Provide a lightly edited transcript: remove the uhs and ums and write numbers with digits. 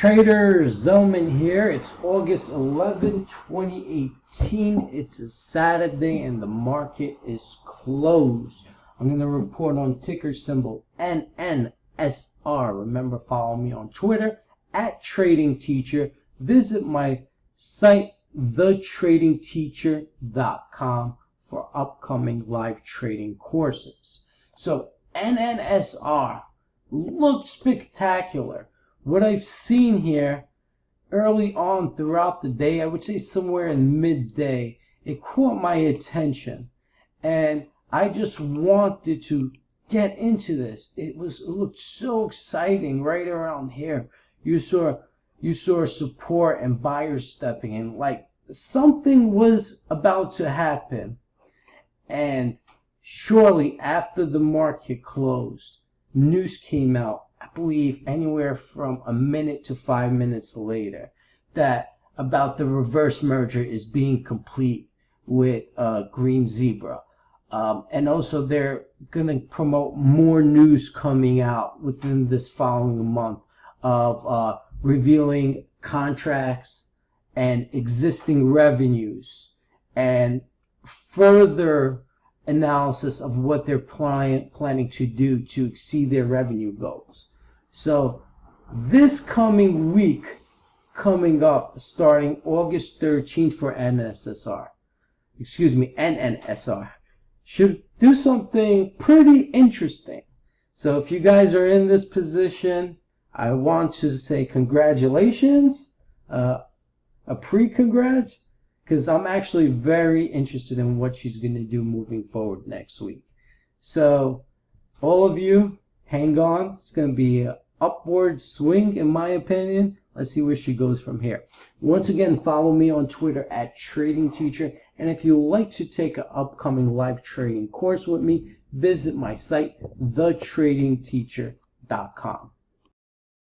Traders, Zelman here. It's August 11, 2018. It's a Saturday and the market is closed. I'm going to report on ticker symbol NNSR. Remember, follow me on Twitter at Trading Teacher. Visit my site, thetradingteacher.com, for upcoming live trading courses. So NNSR looked spectacular. What I've seen here early on throughout the day, I would say somewhere in midday, it caught my attention, and I just wanted to get into this. It looked so exciting right around here. You saw support and buyers stepping in, like something was about to happen. And shortly after the market closed, news came out, I believe anywhere from a minute to 5 minutes later, that about the reverse merger is being complete with Green Zebra. And also they're going to promote more news coming out within this following month of revealing contracts and existing revenues and further analysis of what they're planning to do to exceed their revenue goals. So this coming week, coming up, starting August 13th for NNSR, should do something pretty interesting. So if you guys are in this position, I want to say congratulations, a pre-congrats, because I'm actually very interested in what she's going to do moving forward next week. So all of you, hang on. It's going to be an upward swing, in my opinion. Let's see where she goes from here. Once again, follow me on Twitter at Trading Teacher. And if you'd like to take an upcoming live trading course with me, visit my site, thetradingteacher.com.